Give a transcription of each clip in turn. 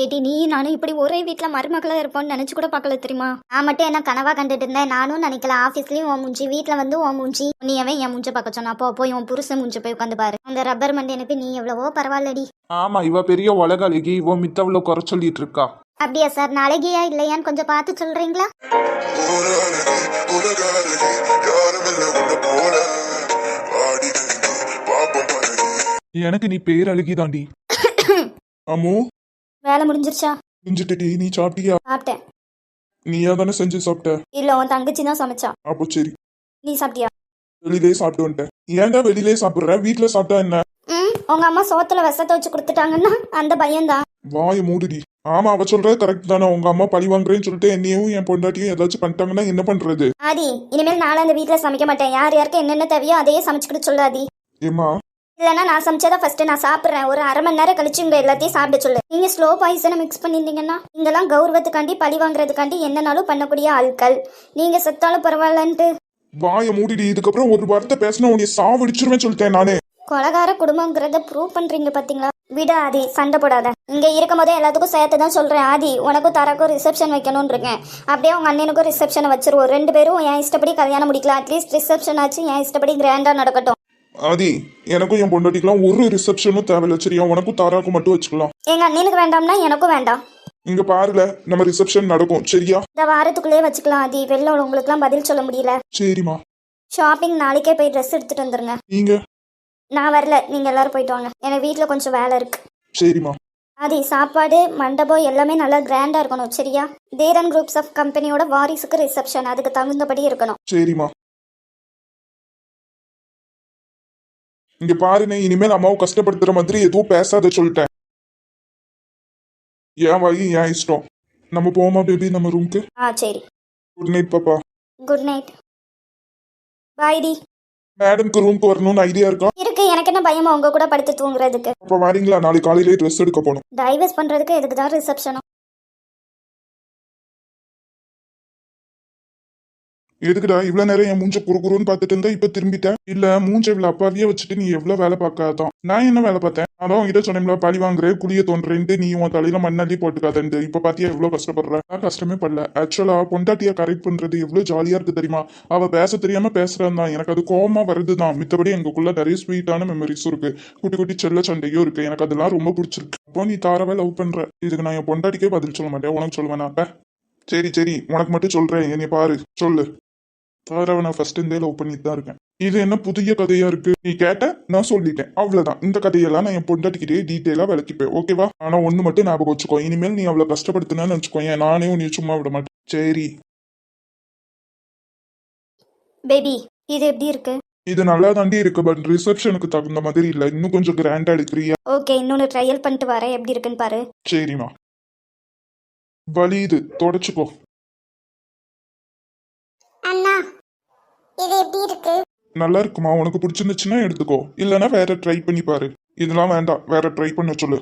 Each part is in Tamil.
ஏடி நீ நானும் இப்படி ஒரே வீட்டுல மருமகளா இருப்போம்னு நினைச்சு கூட பார்க்கல தெரியுமா? நான் மட்டும் என்ன கனவா கண்டுட்டு இருந்தேன். நானும் நினைக்கல. ஆபீஸ்லயும் உன் மூஞ்சி, வீட்டுல வந்து உன் மூஞ்சி. நீ அவன் என் மூஞ்ச பார்க்க சொன்னா போய் உன் புருஷன் மூஞ்ச போய் உட்காந்து பாரு. அந்த ரப்பர் மண்டனுக்கு நீ எவ்வளவோ பரவாயில்லடி. ஆமா, இவ பெரிய உலக அழகி, இவ மித்தவளோ குறை சொல்லிட்டு இருக்கா. அப்படியா சார்? நாளைக்கியா இல்லையான்னு கொஞ்சம் பார்த்து சொல்றீங்களா? எனக்கு நீ பேர் அழகிதாண்டி. அம்மோ, வேலை முடிஞ்சிருச்சா? முடிஞ்சிட்டுடி. நீ சாப்பிட்டியா? சாப்பிட்டேன். நீயா தானே செஞ்சு சாப்பிட்ட? இல்ல, உன் தங்கச்சி தான் சமைச்சா. அப்போ சரி. நீ சாப்பிட்டியா? வெளியிலே சாப்பிட்டு வந்துட்டேன். ஏன்டா வெளியிலே சாப்பிடுற? வீட்டுல சாப்பிட்டா என்ன? உங்க அம்மா சோத்துல விஷத்தை வச்சு கொடுத்துட்டாங்கன்னா அந்த பையன்தான். வாய மூடுடி. ஆமா, அவ சொல்றது கரெக்ட் தானே. உங்க அம்மா பழி வாங்குறேன்னு சொல்லிட்டு என்னையும் என் பொண்டாட்டியும் ஏதாச்சும் பண்ணிட்டாங்கன்னா என்ன பண்றது? ஆதி, இனிமேல் நானும் அந்த வீட்டுல சமைக்க மாட்டேன். யார் யாருக்கு என்னென்ன தேவையோ அதையே சமைச்சுக்கிட்டு சொல்லாதி. ஏமா? இல்லைன்னா நான் சமைச்சதா ஃபர்ஸ்ட் நான் சாப்பிட்றேன். ஒரு அரை மணி நேரம் கழிச்சு உங்க எல்லாத்தையும் சாப்பிட சொல்லு. நீங்க ஸ்லோ பாய்சனை மிக்ஸ் பண்ணிருந்தீங்கன்னா இங்கெல்லாம் கௌரவத்துக்காண்டி பழி வாங்குறதுக்காண்டி என்னனாலும் பண்ணக்கூடிய ஆட்கள். நீங்க செத்தாலும் பரவாயில்லன்ட்டு. வாய மூடிடி. இதுக்கப்புறம் ஒரு வார்த்தை பேசினா உன்னை சாவடிச்சிருவேன் சொல்லிட்டேன் நானே. கொலகார குடும்பங்கிறத ப்ரூவ் பண்றீங்க பாத்தீங்களா? விட ஆதி, சண்டை போடாத. இங்க இருக்கும் போதே எல்லாத்துக்கும் சேர்த்து தான் சொல்றேன். ஆதி, உனக்கும் தரக்கும் ரிசப்ஷன் வைக்கணும்னு இருக்கேன். அப்படியே உங்க அண்ணனுக்கும் ரிசப்ஷனை வச்சிருவோம். 2 பேரும் என் இஷ்டப்படி கல்யாணம் முடிக்கலாம். அட்லீஸ்ட் ரிசப்ஷன் ஆச்சு என் இஷ்டப்படி கிராண்டா நடக்கட்டும். ஆதி, எனக்கும் என் பொண்டாட்டிக்கலாம் ஒரு ரிசப்ஷனும் தேவையில்ல சரியா? உனக்கும் தாராக்கும் மட்டும் வச்சுக்கலாம். எங்க அண்ணனுக்கு வேண்டாம்னா எனக்கும் வேண்டாம். இங்க பாருல, நம்ம ரிசப்ஷன் நடக்கும் சரியா? இந்த வாரத்துக்குள்ளே வச்சுக்கலாம் ஆதி. வெளில உங்களுக்குலாம் பதில் சொல்ல முடியல. சரிமா. ஷாப்பிங் நாளைக்கே போய் ட்ரெஸ் எடுத்துட்டு வந்துருங்க. நீங்க? நான் வரல, நீங்க எல்லாரும் போயிட்டு வாங்க. எனக்கு வீட்டுல கொஞ்சம் வேலை இருக்கு. சரிமா. ஆதி, சாப்பாடு மண்டபம் எல்லாமே நல்லா கிராண்டா இருக்கணும் சரியா? தீரன் குரூப்ஸ் ஆஃப் கம்பெனியோட வாரிசுக்கு ரிசப்ஷன், அதுக்கு தகுந்தபடி இருக்கணும். சரிமா. இங்க பாருனே, இனிமேல் அம்மாவை கஷ்டப்படுத்துற மாதிரி எதுவும் பேசாத சொல்லிட்டேன். ஏன் வாயி ஏன் இஷ்டம். நம்ம போமா பேபி நம்ம ரூம்க்கு? சரி. குட் நைட் பாப்பா. Good night. பாய் டி. மேடம்க்கு ரூம்க்கு வரணும்னு ஐடியா இருக்கா? இருக்கு. எனக்கு என்ன பயமா உங்க கூட படுத்து தூங்குறதுக்கு? அப்ப வரீங்களா? நாளைக்கு காலையிலே ட்ரெஸ் எடுக்க போகணும். டைவர்ஸ் பண்றதுக்கு எதுக்கு தான் ரிசப்ஷனும்? எதுக்குடா இவ்வளவு நேரம் என் மூஞ்ச குறுகுறுன்னு பார்த்துட்டு இருந்தா இப்ப திரும்பிட்டேன்? இல்ல மூஞ்ச இவ்வளவு அப்பாவியே வச்சுட்டு நீ எவ்வளவு வேலை பார்க்காதான். நான் என்ன வேலை பார்த்தேன்? அதான் உங்ககிட்ட சொன்னேன்ல, பழி வாங்குறேன் குளிய தோன்றேன்ட்டு நீ உன் தலையில மண்ணள்ளி போட்டுக்காதன்ட்டு. இப்ப பாத்தியா எவ்வளவு கஷ்டப்படுறேன்? நான் கஷ்டமே படல. ஆக்சுவலா பொண்டாட்டியா கரெக்ட் பண்றது எவ்வளவு ஜாலியா இருக்கு தெரியுமா? அவ பேச தெரியாம பேசுறான் தான், எனக்கு அது கோவமா வருதுதான். மித்தபடி எங்களுக்குள்ள நிறைய ஸ்வீட்டான மெமரிஸும் இருக்கு, குட்டி குட்டி செல்ல சண்டையும் இருக்கு. எனக்கு அதெல்லாம் ரொம்ப பிடிச்சிருக்கு. அப்போ நீ தாராவே லவ் பண்ற. இதுக்கு நான் என் பொண்டாட்டிக்கே பதில் சொல்ல மாட்டேன், உனக்கு சொல்லுவேன் நான். சரி சரி, உனக்கு மட்டும் சொல்றேன், என்னை பாரு சொல்லு. தாராவை நான் ஃபர்ஸ்ட் இருந்தே லவ் பண்ணிட்டு தான் இருக்கேன். இது என்ன புதிய கதையா இருக்கு? நீ கேட்ட, நான் சொல்லிட்டேன், அவ்வளவுதான். இந்த கதையெல்லாம் நான் என் பொண்டாட்டிக்கிட்டே டீட்டெயிலா விளக்கிப்பேன் ஓகேவா? ஆனா ஒண்ணு மட்டும் ஞாபகம் வச்சுக்கோ, இனிமேல் நீ அவளை கஷ்டப்படுத்தினு வச்சுக்கோ, நானே உன்னை சும்மா விட மாட்டேன். சரி பேபி, இது எப்படி இருக்கு? இது நல்லா தாண்டி இருக்கு, பட் ரிசப்ஷனுக்கு தகுந்த மாதிரி இல்ல. இன்னும் கொஞ்சம் கிராண்டா எடுக்கிறியா? ஓகே, இன்னொன்னு ட்ரையல் பண்ணிட்டு வரேன், எப்படி இருக்குன்னு பாரு. சரிமா. வலி இது தொடச்சுக்கோ. அண்ணா, இது எப்படி இருக்கு? நல்லா இருக்குமா? உனக்கு பிடிச்சிருந்துச்சுன்னா எடுத்துக்கோ, இல்லனா வேற ட்ரை பண்ணி பாரு. இதெல்லாம் வேண்டாம், வேற ட்ரை பண்ண சொல்லு.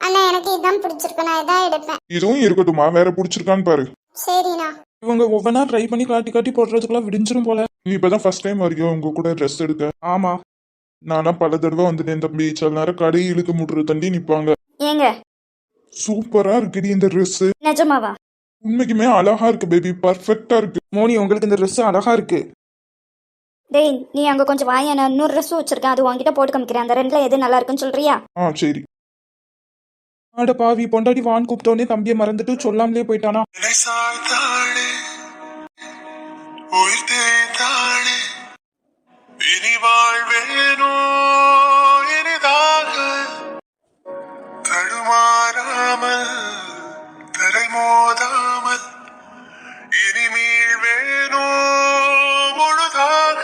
அண்ணா, எனக்கு இதான் பிடிச்சிருக்கு, நான் இதான் எடுப்பேன். இதுவும் இருக்கட்டுமா, வேற பிடிச்சிருக்கான்னு பாரு. சரிண்ணா. இவங்க ஒவ்வொன்றா ட்ரை பண்ணி காட்டி காட்டி போடுறதுக்குள்ள விடிஞ்சிரும் போல. நீ இப்பதான் ஃபர்ஸ்ட் டைம் வரையும் உங்க கூட ட்ரெஸ் எடுக்க? ஆமா, நானா பல தடவை வந்துட்டேன் தம்பி. சில நேரம் கடையை இழுத்து முடுற தண்டி நிப்பாங்க. ஏங்க சூப்பரா இருக்குடி இந்த ட்ரெஸ். நிஜமாவா? உண்மைக்குமே அழகா இருக்கு பேபி, பர்ஃபெக்டா இருக்கு. மோனி, உங்களுக்கு இந்த ட்ரெஸ் அழகா இருக்கு. டேய், நீ அங்க கொஞ்சம் வாயா, நான் இன்னொரு ட்ரெஸ் வச்சிருக்கேன், அது உன்கிட்ட போட்டு காமிக்கிறேன். அந்த ரெண்டுல எது நல்லா இருக்குன்னு சொல்றியா? சரி. ஆட பாவி, பொண்டாடி வான் கூப்பிட்டோன்னே தம்பியை மறந்துட்டு சொல்லாமலே போயிட்டானா? தடுமாறாமல் தரை மோதாமல் இனிமேல் வேணோ முழுதாக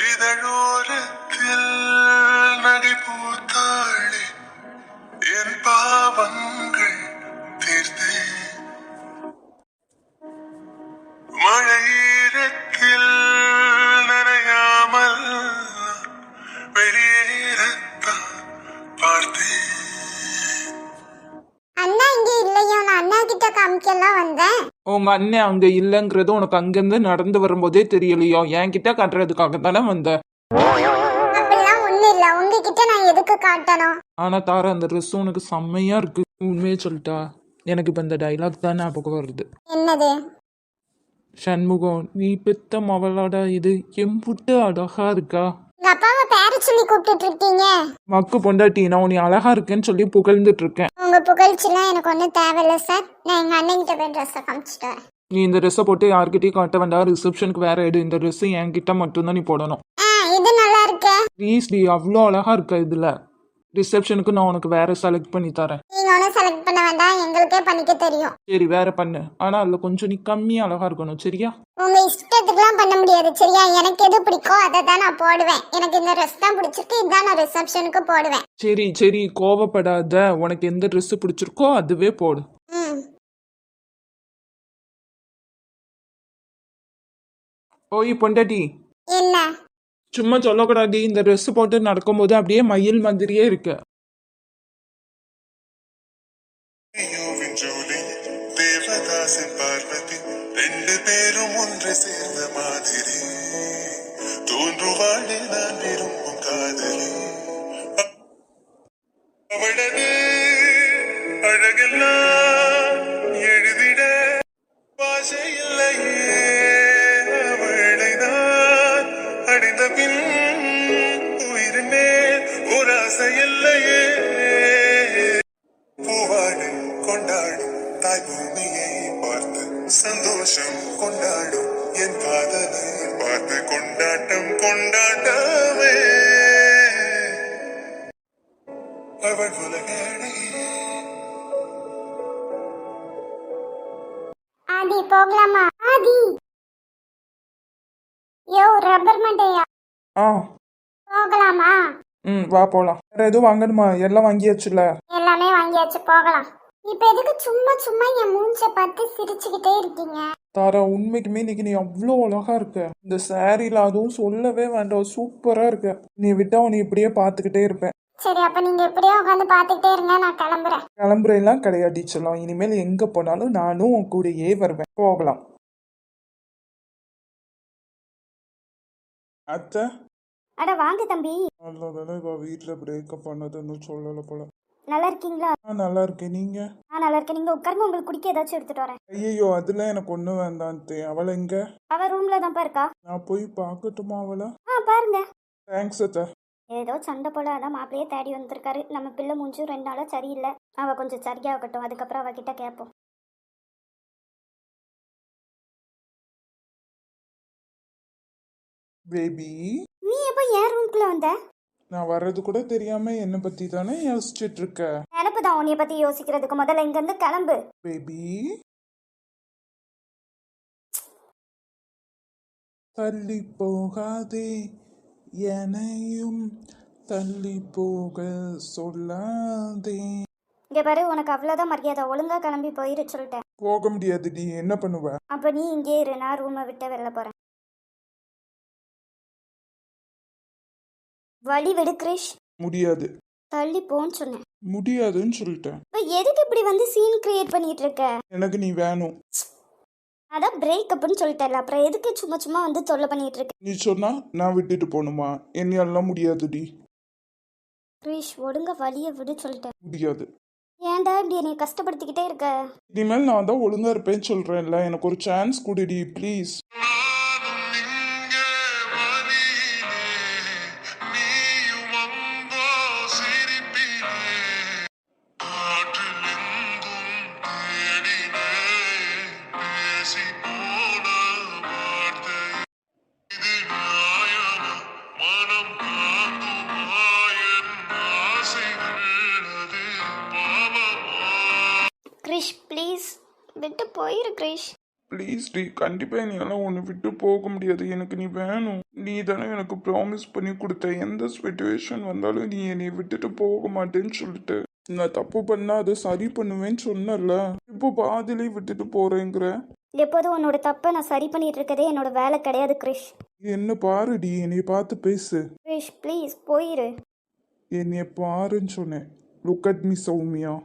இதழோரத்தில் நடைபோத்தாளே என் பாவங்கள் தீர்த்து மழையீரத்தில் நனையாமல் வெளியேறத்தான் பார்த்தேன். அண்ணா இங்க இல்லையோ, நான் அண்ணா கிட்ட காமிக்கலாம் வந்தேன். உங்க அண்ணன் அங்க இல்லங்கிறது உனக்கு அங்கிருந்து நடந்து வரும்போதே தெரியலையோ? என்கிட்ட காட்டுறதுக்காக தானே வந்த. அப்படிலாம் ஒண்ணு இல்ல, உங்ககிட்ட நான் எதுக்கு காட்டணும்? ஆனா தார, அந்த ட்ரெஸ் உனக்கு செம்மையா இருக்கு. உண்மையை சொல்லிட்டா எனக்கு இப்போ இந்த டைலாக் தான் ஞாபகம் வருது. என்னது? சண்முகம், நீ பெத்த மவளோட இது எம்புட்டு அழகா இருக்கா. உங்க அப்பாவை பேர சொல்லி கூப்பிட்டு இருக்கீங்க. மக்கு பொண்டாட்டி, நான் உன்னை அழகா இருக்கேன்னு சொல்லி புகழ்ந்துட்டு இருக்கேன். உங்க புகழ்ச்சிலாம் எனக்கு ஒன்றும் தேவையில்லை சார். நான் எங்க அண்ணன் கிட்ட போய் ட்ரெஸ்ஸை காமிச்சிட்டு வரேன். நீ இந்த ட்ரெஸ்ஸை போட்டு யார்கிட்டயும் காட்ட வேண்டாம். ரிசப்ஷனுக்கு வேற எடு. இந்த ட்ரெஸ் என்கிட்ட மட்டும்தான் நீ போடணும். இது நல்லா இருக்கு. ப்ளீஸ் டி, அவ்வளோ அழகா இருக்க இதுல. ரிசப்ஷனுக்கு நான் உனக்கு வேற செலக்ட் பண்ணி தரேன். நீங்க ஒன்றும் செலக்ட் பண்ண வேண்டாம், எங்களுக்கே பண்ணிக்க தெரியும். சரி, வேற பண்ணு. ஆனா அதுல கொஞ்சம் நீ கம்மியா அழகா இருக்கணும், சரியா? உங்க இஷ்டத்துக்குலாம் பண்ண முடியாது, சரியா? எனக்கு எது பிடிக்கோ அதை தான் நான் போடுவேன். எனக்கு இந்த ட்ரெஸ் தான் பிடிச்சிருக்கு, இதுதான் நான் ரிசப்ஷனுக்கு போடுவேன். சரி சரி, கோவப்படாத. உனக்கு எந்த ட்ரெஸ் பிடிச்சிருக்கோ அதுவே போடு. ம். ஓய் பொண்டாட்டி, என்ன? சும்மா சொல்லக்கூடாது. இந்த ட்ரெஸ் போட்டு நடக்கும்போது அப்படியே மயில் மாதிரியே இருக்கு. ஜோடி தேவதாசன் பார்வதி ரெண்டு பேரும் ஒன்று சேர்ந்த மாதிரி தோன்றுவாழே நான் விரும்பும் காதலி அவளது அழகெல்லாம் எழுதிட பாஷை இல்லையே அவளைதான் அடைந்த பின் உயிரின் மேல் ஒரு ஆசை இல்லையே பூவாடு கொண்டாடும் தாய் பூமியை பார்த்து சந்தோஷம் கொண்டாடும் என் காதலை பார்த்து கொண்டாட்டம் கொண்டாட்டமே அவள் உலகே. ஆதி போகலாமா? ஆதி, யோ ரப்பர் மண்டையா, ஆ, போகலாமா? வா போலாம். வேற எதுவும் வாங்கணுமா? எல்லாம் வாங்கியாச்சுல. எல்லாமே வாங்கியாச்சு, போகலாம். இப்ப எதுக்கு சும்மா சும்மா என் மூஞ்ச பார்த்து சிரிச்சுக்கிட்டே இருக்கீங்க? தாரா, உண்மைக்குமே இன்னைக்கு நீ அவ்வளோ அழகா இருக்க. இந்த சாரீல அதுவும் சொல்லவே வேண்டாம், சூப்பரா இருக்க. நீ விட்டா உன்னை இப்படியே பார்த்துக்கிட்டே இருப்பேன். சரி, அப்ப நீங்க இப்படியே உட்காந்து பார்த்துக்கிட்டே இருங்க, நான் கிளம்புறேன். கிளம்புறேலாம் கிடையாது சொல்லலாம். இனிமேல் எங்க போனாலும் நானும் உன் கூடயே வருவேன். போகலாம். அத்தை, அட வாங்க தம்பி. நல்ல வேலை இவ வீட்டுல பிரேக்கப் பண்ணதுன்னு சொல்லல போல. நல்லா இருக்கீங்களா? நான் நல்லா இருக்கேன், நீங்க? நான் நல்லா இருக்கேன். நீங்க உட்காருங்க, உங்களுக்கு குடிக்க ஏதாச்சும் எடுத்துட்டு வரேன். ஐயோ, அதெல்லாம் எனக்கு ஒண்ணும் வேண்டாம். அவளை எங்க? அவ ரூம்ல தான் இருக்கா. நான் போய் பார்க்கட்டுமா அவளை? பாருங்க. தேங்க்ஸ் அத்தை. ஏதோ சண்டை போல அதான் மாப்பிளையே தேடி வந்திருக்காரு. நம்ம பிள்ளை மூஞ்சும் 2 நாளா சரியில்லை. அவ கொஞ்சம் சரியாகட்டும், அதுக்கப்புறம் அவகிட்ட கேட்போம். பேபி, நீ எப்போ என் ரூம்குள்ள வந்த? நான் வர்றது கூட தெரியாம என்னை பத்தி தானே யோசிச்சுட்டு இருக்க. நினப்பு தான் உன்னைய பத்தி யோசிக்கிறதுக்கு. முதல்ல இங்க இருந்து கிளம்பு. பேபி, தள்ளி போகாதே, என்னையும் தள்ளி போக சொல்லாதே. இங்க பாரு, உனக்கு அவ்வளவுதான் மரியாதை. ஒழுங்கா கிளம்பி போயிரு சொல்லிட்டேன். போக முடியாது டி, என்ன பண்ணுவ? அப்ப நீ இங்கே இரு, நான் ரூமை விட்டு வெளில போறேன். வழி விடு கிரிஷ். முடியாது. தள்ளி போன்னு சொன்னேன். முடியாதுன்னு சொல்லிட்டேன். இப்ப எதுக்கு இப்படி வந்து சீன் கிரியேட் பண்ணிட்டு இருக்க? எனக்கு நீ வேணும். அதான் பிரேக்கப்னு சொல்லிட்டல, அப்புறம் எதுக்கு சும்மா சும்மா வந்து தொல்லை பண்ணிட்டு இருக்க? நீ சொன்னா நான் விட்டுட்டு போகணுமா? என்னையெல்லாம் முடியாதுடி. கிரிஷ், ஒழுங்கா வழிய விடு சொல்லிட்டேன். முடியாது. ஏன்டா இப்படி என்னை கஷ்டப்படுத்திக்கிட்டே இருக்க? இனிமேல் நான் தான் ஒழுங்கா இருப்பேன்னு சொல்றேன்ல, எனக்கு ஒரு சான்ஸ் கொடுடி ப்ளீஸ். கிரிஷ் ப்ளீஸ் விட்டு போயிரு கிரிஷ். ப்ளீஸ் டி, கண்டிப்பா நீ எல்லாம் ஒன்று விட்டு போக முடியாது. எனக்கு நீ வேணும். நீ தானே எனக்கு ப்ராமிஸ் பண்ணி கொடுத்த, எந்த சுச்சுவேஷன் வந்தாலும் நீ என்னை விட்டுட்டு போக மாட்டேன்னு சொல்லிட்டு. நான் தப்பு பண்ணா அதை சரி பண்ணுவேன்னு சொன்னல, இப்போ பாதிலே விட்டுட்டு போறேங்கிற. எப்போதும் உன்னோட தப்பை நான் சரி பண்ணிட்டு இருக்கதே என்னோட வேலை கிடையாது கிரிஷ். என்ன பாருடி, என்னை பார்த்து பேசு. கிரிஷ் ப்ளீஸ் போயிரு. என்னைய பாருன்னு சொன்னேன். Look at me Soumya.